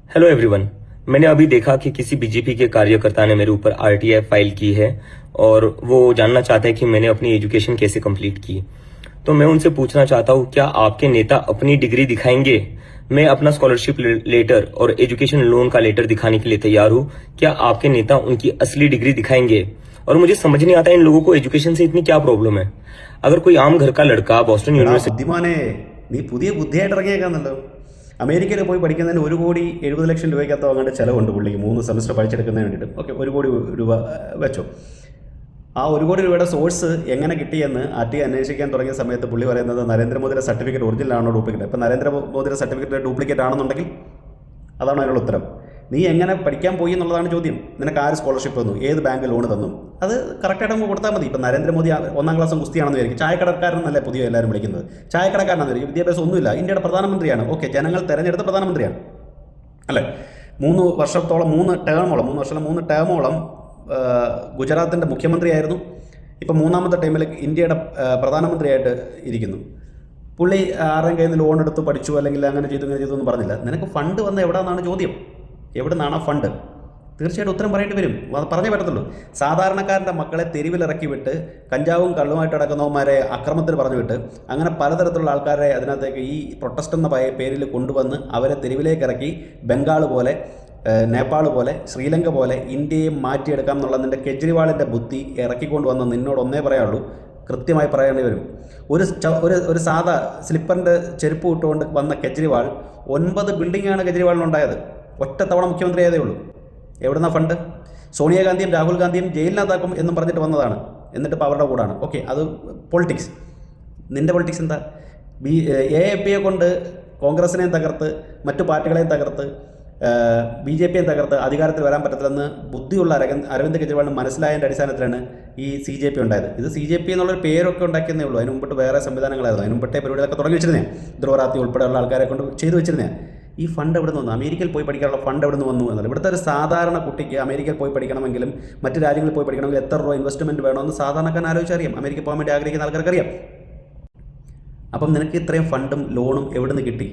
Hello everyone. मैंने अभी देखा कि किसी बीजेपी के कार्यकर्ता ने मेरे ऊपर आरटीआई फाइल की है और वो जानना चाहता है कि मैंने अपनी एजुकेशन कैसे कंप्लीट की। तो मैं उनसे पूछना चाहता हूँ, क्या आपके नेता अपनी डिग्री दिखाएंगे? मैं अपना स्कॉलरशिप लेटर और एजुकेशन लोन का लेटर दिखाने के लिए तैयार हूँ। क्या आपके नेता उनकी असली डिग्री दिखाएंगे? और मुझे समझ नहीं आता इन लोगों को एजुकेशन से इतनी क्या प्रॉब्लम है। अगर कोई आम घर का लड़का बॉस्टन എടാ यूनिवर्सिटी ബുദ്ധിമാനെ, നീ പുതിയ ബുദ്ധിയായിട്ട് ഇറങ്ങിയേക്കാന്നല്ലോ. അമേരിക്കയിൽ പോയി പഠിക്കുന്നതിന് 1,70,00,000 രൂപയ്ക്കകത്തോ അങ്ങോട്ട് ചിലവുണ്ട് പുള്ളിക്ക് 3 സെമസ്റ്റർ പഠിച്ചെടുക്കുന്നതിന് വേണ്ടിയിട്ട്. ഓക്കെ, 1 കോടി രൂപ വെച്ചോ. ആ 1 കോടി രൂപയുടെ സോഴ്സ് എങ്ങനെ കിട്ടിയെന്ന് അന്വേഷിക്കാൻ തുടങ്ങിയ സമയത്ത് പുള്ളി പറയുന്നത് നരേന്ദ്രമോദിയുടെ സർട്ടിഫിക്കറ്റ് ഒറിജിനൽ ആണോ ഡ്യൂപ്ലിക്കേറ്റ്. ഇപ്പം നരേന്ദ്രമോദിയുടെ സർട്ടിഫിക്കറ്റ് ഡ്യൂപ്ലിക്കേറ്റ് ആണെന്നുണ്ടെങ്കിൽ അതാണ് അതിനുള്ള ഉത്തരം. നീ എങ്ങനെ പഠിക്കാൻ പോയി എന്നുള്ളതാണ് ചോദ്യം. നിനക്ക് ആര് സ്കോളർഷിപ്പ് തന്നു, ഏത് ബാങ്ക് ലോൺ തന്നു, അത് കറക്റ്റായിട്ട് നമുക്ക് കൊടുത്താൽ മതി. ഇപ്പം നരേന്ദ്രമോദി 1ാം ക്ലാസ് ഗുസ്തിയാണെന്ന് വിചാരിക്കും, ചായക്കടക്കാരനല്ലേ പുതിയ എല്ലാവരും വിളിക്കുന്നത്, ചായക്കടക്കാരനാണെന്ന് വിചാരിക്കും, വിദ്യാഭ്യാസം ഒന്നുമില്ല, ഇന്ത്യയുടെ പ്രധാനമന്ത്രിയാണ്. ഓക്കെ, ജനങ്ങൾ തെരഞ്ഞെടുത്ത പ്രധാനമന്ത്രിയാണ് അല്ലേ. 3 വർഷത്തോളം 3 ടേമോളം ഗുജറാത്തിൻ്റെ മുഖ്യമന്ത്രിയായിരുന്നു. ഇപ്പം 3ാമത്തെ ടൈമിൽ ഇന്ത്യയുടെ പ്രധാനമന്ത്രിയായിട്ട് ഇരിക്കുന്നു. പുള്ളി ആരുടെയും കയ്യിൽ നിന്ന് ലോൺ എടുത്ത് പഠിച്ചു അല്ലെങ്കിൽ അങ്ങനെ ചെയ്തു ഇങ്ങനെ ചെയ്തു എന്ന് പറഞ്ഞില്ല. നിനക്ക് ഫണ്ട് വന്ന എവിടെന്നാണ് ചോദ്യം. എവിടെ നിന്നാണ് ആ ഫണ്ട്? തീർച്ചയായിട്ടും ഉത്തരം പറയേണ്ടി വരും. അത് പറഞ്ഞേ പറ്റത്തുള്ളൂ. സാധാരണക്കാരൻ്റെ മക്കളെ തെരുവിലിറക്കി വിട്ട് കഞ്ചാവും കള്ളുമായിട്ട് നടക്കുന്നവന്മാരെ അക്രമത്തിന് പറഞ്ഞു വിട്ട് അങ്ങനെ പലതരത്തിലുള്ള ആൾക്കാരെ അതിനകത്തേക്ക് ഈ പ്രൊട്ടസ്റ്റ് എന്ന പേരിൽ കൊണ്ടുവന്ന് അവരെ തെരുവിലേക്ക് ഇറക്കി ബംഗാൾ പോലെ, നേപ്പാൾ പോലെ, ശ്രീലങ്ക പോലെ ഇന്ത്യയെ മാറ്റിയെടുക്കാം എന്നുള്ള നിൻ്റെ കെജ്രിവാളിൻ്റെ ബുദ്ധി ഇറക്കിക്കൊണ്ട് വന്ന് നിന്നോട് ഒന്നേ പറയാനുള്ളൂ, കൃത്യമായി പറയേണ്ടി വരും. ഒരു സാധാ സ്ലിപ്പറിൻ്റെ ചെരുപ്പ് ഇട്ടുകൊണ്ട് വന്ന കെജ്രിവാൾ 9 ബിൽഡിങ്ങാണ് കെജ്രിവാളിനുണ്ടായത്. ഒറ്റത്തവണ മുഖ്യമന്ത്രിയായതേ ഉള്ളൂ. എവിടുന്ന ഫണ്ട്? സോണിയാഗാന്ധിയും രാഹുൽ ഗാന്ധിയും ജയിലിനകത്താക്കും എന്നും പറഞ്ഞിട്ട് വന്നതാണ്. എന്നിട്ട് ഇപ്പോൾ അവരുടെ കൂടാണ്. ഓക്കെ, അത് പൊളിറ്റിക്സ്. നിൻ്റെ പൊളിറ്റിക്സ് എന്താ? AAP കൊണ്ട് കോൺഗ്രസിനെയും തകർത്ത് മറ്റു പാർട്ടികളെയും തകർത്ത് BJPയെ തകർത്ത് അധികാരത്തിൽ വരാൻ പറ്റത്തില്ലെന്ന് ബുദ്ധിയുള്ള അരവിന്ദ് കെജ്രിവാളിന് മനസ്സിലായതിൻ്റെ അടിസ്ഥാനത്തിലാണ് ഈ CJP ഉണ്ടായത്. ഇത് CJP എന്നുള്ളൊരു പേരൊക്കെ ഉണ്ടാക്കിയെന്നേ ഉള്ളൂ. അതിന് മുമ്പിട്ട് വേറെ സംവിധാനങ്ങളായിരുന്നു. അതിന് മുമ്പിട്ടേ പരിപാടികളൊക്കെ തുടങ്ങി വെച്ചിരുന്നേ. ധ്രുവറാത്തി ഉൾപ്പെടെയുള്ള ആൾക്കാരെ കൊണ്ട് ചെയ്തു വെച്ചിരുന്നേ. ഈ ഫണ്ട് എവിടെ നിന്ന് വന്നു? അമേരിക്കയിൽ പോയി പഠിക്കാനുള്ള ഫണ്ട് എവിടെ നിന്ന് വന്നു എന്നല്ല. ഇവിടുത്തെ ഒരു സാധാരണ കുട്ടിക്ക് അമേരിക്കയിൽ പോയി പഠിക്കണമെങ്കിലും മറ്റ് രാജ്യങ്ങളിൽ പോയി പഠിക്കണമെങ്കിൽ എത്ര രൂപ ഇൻവെസ്റ്റ്മെൻറ്റ് വേണമെന്ന് സാധാരണക്കാരൻ ആലോചിച്ചറിയാം. അമേരിക്കയിൽ പോകാൻ വേണ്ടി ആഗ്രഹിക്കുന്ന ആൾക്കാർക്കറിയാം. അപ്പം നിനക്ക് ഇത്രയും ഫണ്ടും ലോണും എവിടെ നിന്ന് കിട്ടി?